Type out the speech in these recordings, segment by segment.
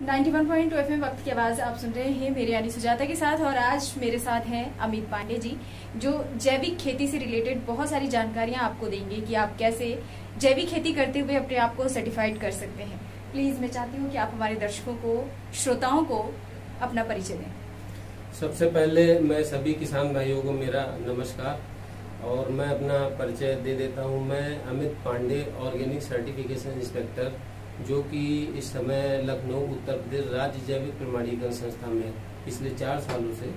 91.2 FM वक्त की आवाज आप सुन रहे हैं मेरे यानी सुजाता के साथ। और आज मेरे साथ हैं अमित पांडे जी, जो जैविक खेती से रिलेटेड बहुत सारी जानकारियां आपको देंगे कि आप कैसे जैविक खेती करते हुए अपने आप को सर्टिफाइड कर सकते हैं। प्लीज मैं चाहती हूं कि आप हमारे दर्शकों को, श्रोताओं को अपना परिचय दें। सबसे पहले मैं सभी किसान भाइयों को मेरा नमस्कार और मैं अपना परिचय दे देता हूं। मैं Amit Pandey, organic certification inspector, जो कि इस समय लखनऊ उत्तर प्रदेश राज्य जैविक प्रमाणीकरण संस्था में पिछले 4 सालों से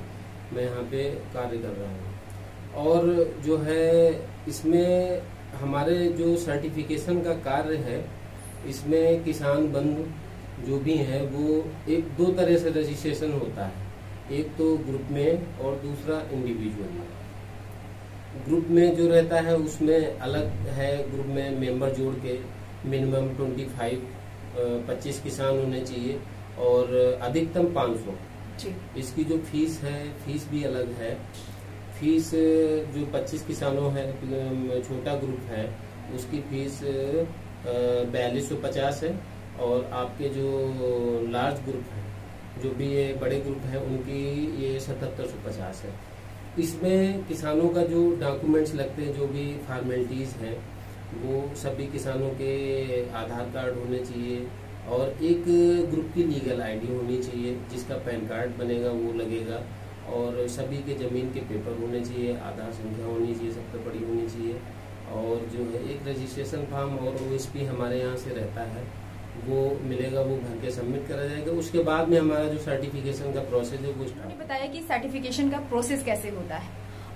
मैं यहाँ पे कार्य कर रहा हूँ। और जो है इसमें हमारे जो सर्टिफिकेशन का कार्य है, इसमें किसान बंधु जो भी हैं वो दो तरह से रजिस्ट्रेशन होता है। एक तो ग्रुप में और दूसरा इंडिविजुअल में। ग्रुप में जो रहता है उसमें अलग है, ग्रुप में मेंबर जोड़ के मिनिमम 25 किसान होने चाहिए और अधिकतम 500। इसकी जो फीस है, फीस भी अलग है। फीस जो 25 किसानों है, छोटा ग्रुप है, उसकी फीस 4250 है। और आपके जो लार्ज ग्रुप है, जो भी ये बड़े ग्रुप है, उनकी ये 7750 है। इसमें किसानों का जो डॉक्यूमेंट्स लगते हैं, जो भी फॉर्मेलिटीज हैं, वो सभी किसानों के आधार कार्ड होने चाहिए और एक ग्रुप की लीगल आईडी होनी चाहिए, जिसका पैन कार्ड बनेगा वो लगेगा। और सभी के जमीन के पेपर होने चाहिए, आधार संख्या होनी चाहिए, सबसे बड़ी होनी चाहिए। और जो है एक रजिस्ट्रेशन फॉर्म और OSP हमारे यहाँ से रहता है, वो मिलेगा, वो भर के सबमिट करा जाएगा। उसके बाद में हमारा जो सर्टिफिकेशन का प्रोसेस है वो स्टार्ट। आपने बताया कि सर्टिफिकेशन का प्रोसेस कैसे होता है,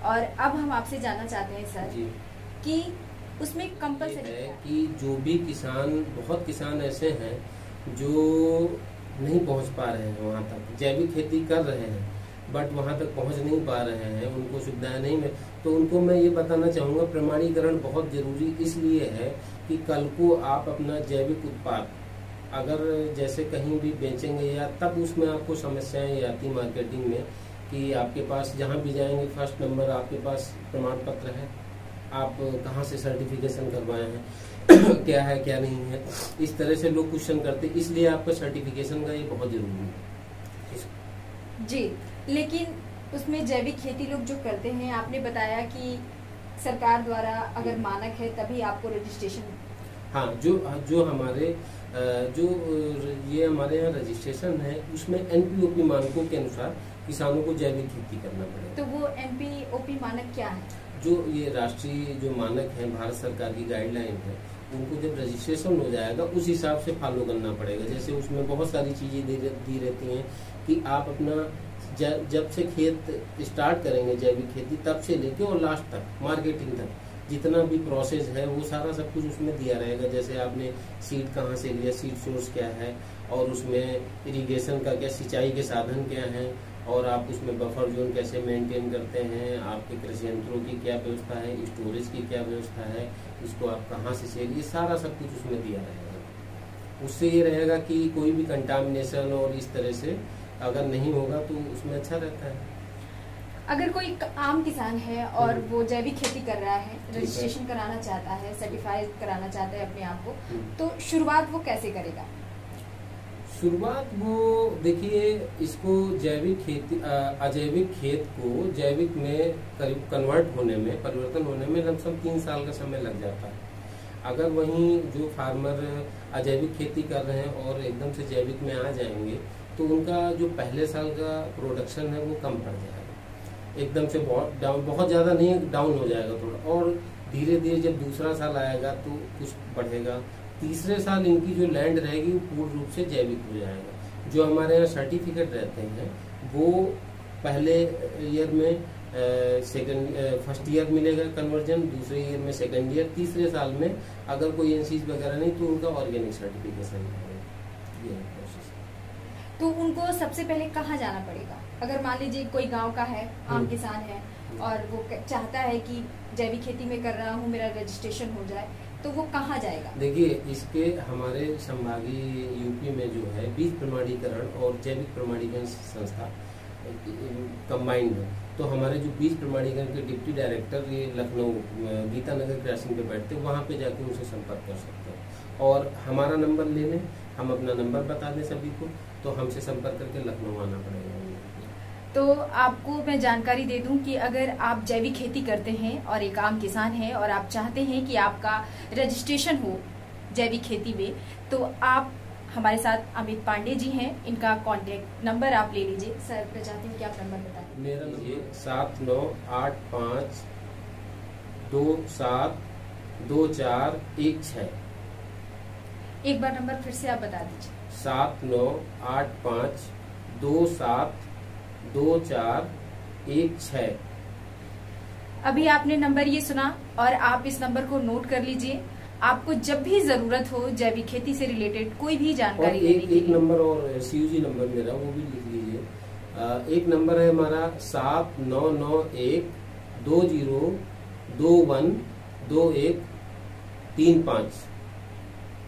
और अब हम आपसे जानना चाहते हैं सर जी कि उसमें कंपलसरी है कि जो भी किसान, बहुत किसान ऐसे हैं जो नहीं पहुंच पा रहे हैं वहां तक, जैविक खेती कर रहे हैं बट वहां तक पहुंच नहीं पा रहे हैं, उनको सुविधाएं नहीं मिल, तो उनको मैं ये बताना चाहूंगा, प्रमाणीकरण बहुत जरूरी इसलिए है कि कल को आप अपना जैविक उत्पाद अगर जैसे कहीं भी बेचेंगे या तब उसमें आपको समस्याएं आती मार्केटिंग में, कि आपके पास जहाँ भी जाएंगे फर्स्ट नंबर आपके पास प्रमाण पत्र है, आप कहाँ से सर्टिफिकेशन करवाए हैं क्या है क्या नहीं है, इस तरह से लोग क्वेश्चन करते, इसलिए आपका सर्टिफिकेशन का ये बहुत जरूरी है जी। लेकिन उसमें जैविक खेती लोग जो करते हैं, आपने बताया कि सरकार द्वारा अगर मानक है तभी आपको रजिस्ट्रेशन। हाँ, जो हमारे जो ये हमारे यहाँ रजिस्ट्रेशन है, उसमें NPOP मानकों के अनुसार किसानों को जैविक खेती करना पड़ेगा। तो वो NPOP मानक क्या है? जो ये राष्ट्रीय जो मानक है, भारत सरकार की गाइडलाइन है, उनको जब रजिस्ट्रेशन हो जाएगा उस हिसाब से फॉलो करना पड़ेगा। जैसे उसमें बहुत सारी चीजें दी रहती हैं कि आप अपना जब से खेत स्टार्ट करेंगे जैविक खेती, तब से लेके और लास्ट तक मार्केटिंग तक जितना भी प्रोसेस है वो सारा सब कुछ उसमें दिया रहेगा। जैसे आपने सीड कहाँ से लिया, सीड सोर्स क्या है, और उसमें इरिगेशन का क्या, सिंचाई के साधन क्या है, और आप उसमें बफर जोन कैसे मेंटेन करते हैं, आपके कृषि यंत्रों की क्या व्यवस्था है, स्टोरेज की क्या व्यवस्था है, इसको आप कहाँ से सेल, ये सारा सब कुछ उसमें दिया रहेगा। उससे ये रहेगा कि कोई भी कंटामिनेशन और इस तरह से अगर नहीं होगा तो उसमें अच्छा रहता है। अगर कोई आम किसान है और वो जैविक खेती कर रहा है, रजिस्ट्रेशन कराना चाहता है, सर्टिफाइड कराना चाहता है अपने आप को, तो शुरुआत वो कैसे करेगा? शुरुआत वो देखिए, इसको जैविक खेती, अजैविक खेत को जैविक में कन्वर्ट होने में, परिवर्तन होने में लमसम 3 साल का समय लग जाता है। अगर वहीं जो फार्मर अजैविक खेती कर रहे हैं और एकदम से जैविक में आ जाएंगे, तो उनका जो पहले साल का प्रोडक्शन है वो कम पड़ जाएगा, एकदम से बहुत ज्यादा नहीं, डाउन हो जाएगा थोड़ा, और धीरे धीरे जब दूसरा साल आएगा तो कुछ बढ़ेगा। तीसरे साल इनकी जो लैंड रहेगी वो पूर्ण रूप से जैविक हो जाएगा। जो हमारे यहाँ सर्टिफिकेट रहते हैं वो पहले ईयर में फर्स्ट ईयर मिलेगा कन्वर्जन, दूसरे ईयर में सेकंड ईयर, तीसरे साल में अगर कोई NCs वगैरह नहीं तो उनका ऑर्गेनिक सर्टिफिकेशन है। तो उनको सबसे पहले कहाँ जाना पड़ेगा? अगर मान लीजिए कोई गांव का है, आम किसान है और वो चाहता है कि जैविक खेती में कर रहा हूँ, मेरा रजिस्ट्रेशन हो जाए, तो वो कहाँ जाएगा? देखिए, इसके हमारे संभागीय यूपी में जो है बीज प्रमाणीकरण और जैविक प्रमाणीकरण संस्था कंबाइंड है। तो हमारे जो बीज प्रमाणीकरण के डिप्टी डायरेक्टर ये लखनऊ गीता नगर क्रॉसिंग पे बैठते हैं, वहाँ पे जाके उनसे संपर्क कर सकते हैं। और हमारा नंबर ले लें हम अपना नंबर बता दें सभी को, तो हमसे संपर्क करके लखनऊ आना पड़ेगा। तो आपको मैं जानकारी दे दूं कि अगर आप जैविक खेती करते हैं और एक आम किसान हैं और आप चाहते हैं कि आपका रजिस्ट्रेशन हो जैविक खेती में, तो आप हमारे साथ अमित पांडे जी हैं, इनका कांटेक्ट नंबर आप ले लीजिए। सर, मैं चाहती हूँ कि आप नंबर बताएं। मेरा ये 7985272416। एक बार नंबर फिर से आप बता दीजिए। 7985272416। अभी आपने नंबर ये सुना और आप इस नंबर को नोट कर लीजिए। आपको जब भी जरूरत हो जैविक खेती से रिलेटेड कोई भी जानकारी लेने के लिए। एक नंबर और CUG नंबर मेरा, वो भी लिख लीजिए। एक नंबर है हमारा 799120212135।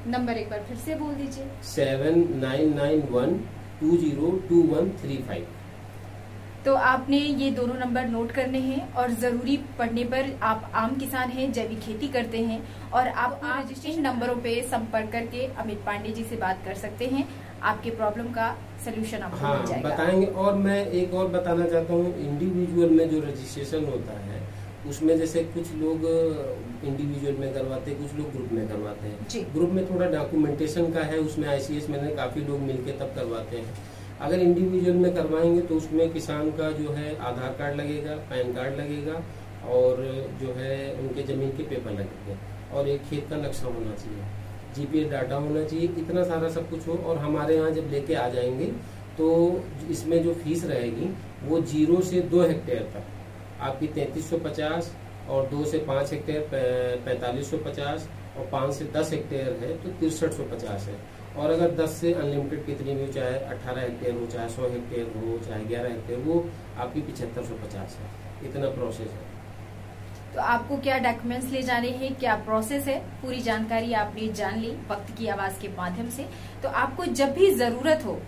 नंबर एक बार फिर से बोल दीजिए। 7991202135। तो आपने ये दोनों नंबर नोट करने हैं और जरूरी पड़ने पर आप आम किसान हैं, जैविक खेती करते हैं और आप रजिस्ट्रेशन नंबरों पे संपर्क करके अमित पांडे जी से बात कर सकते हैं। आपके प्रॉब्लम का सलूशन आपको मिल जाएगा। बताएंगे। और मैं एक और बताना चाहता हूँ, इंडिविजुअल में जो रजिस्ट्रेशन होता है उसमें जैसे कुछ लोग इंडिविजुअल में करवाते हैं, कुछ लोग ग्रुप में करवाते हैं। ग्रुप में थोड़ा डॉक्यूमेंटेशन का है, उसमें ICS में काफी लोग मिलके तब करवाते हैं। अगर इंडिविजुअल में करवाएंगे तो उसमें किसान का जो है आधार कार्ड लगेगा, पैन कार्ड लगेगा और जो है उनके जमीन के पेपर लगेंगे और एक खेत का नक्शा होना चाहिए, GPS डाटा होना चाहिए, इतना सारा सब कुछ हो। और हमारे यहाँ जब लेके आ जाएंगे तो इसमें जो फीस रहेगी वो 0 से 2 हेक्टेयर तक आपकी 3350 और 2 से 5 हेक्टेयर 4550 और 5 से 10 हेक्टेयर है तो 6350 है। और अगर 10 से अनलिमिटेड कितनी भी हो, चाहे 18 हेक्टेयर हो, चाहे 100 हेक्टेयर हो, चाहे 11 हेक्टेयर, वो आपकी 7550 है। इतना प्रोसेस है। तो आपको क्या डॉक्यूमेंट्स ले जाने हैं, क्या प्रोसेस है, पूरी जानकारी आपने जान ली वक्त की आवाज के माध्यम से। तो आपको जब भी जरूरत हो,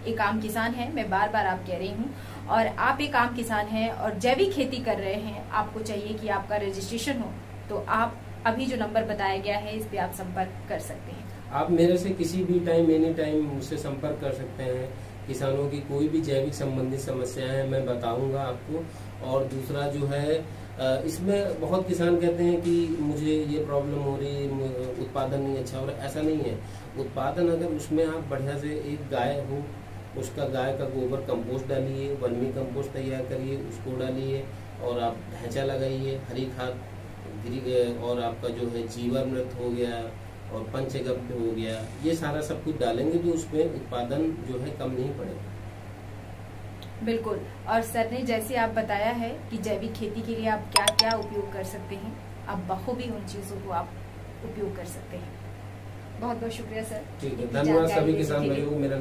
एक आम किसान है, मैं बार बार आप कह रही हूँ, और आप एक आम किसान हैं और जैविक खेती कर रहे हैं, आपको चाहिए कि आपका रजिस्ट्रेशन हो, तो आप अभी जो नंबर बताया गया है इस पे आप संपर्क कर सकते हैं। आप मेरे से किसी भी टाइम, एनी टाइम मुझसे संपर्क कर सकते हैं। किसानों की कोई भी जैविक संबंधित समस्याएं हैं मैं बताऊंगा आपको। और दूसरा जो है, इसमें बहुत किसान कहते हैं कि मुझे ये प्रॉब्लम हो रही, उत्पादन नहीं अच्छा हो रहा। ऐसा नहीं है। उत्पादन अगर उसमें आप बढ़िया से एक गाय हो, उसका गाय का गोबर कंपोस्ट डालिए, वर्मी कंपोस्ट तैयार करिए, उसको डालिए और आप ढांचा लगाइए, हरी खाद, और आपका जो है जीवामृत हो गया और पंचगव्य हो गया, ये सारा सब कुछ डालेंगे तो उसमें उत्पादन जो है कम नहीं पड़ेगा। बिल्कुल। और सर ने जैसे आप बताया है कि जैविक खेती के लिए आप क्या क्या उपयोग कर सकते हैं, आप बखूबी उन चीजों को आप उपयोग कर सकते हैं। बहुत बहुत शुक्रिया सर। ठीक है, धन्यवाद सभी किसान भाइयों को। मेरा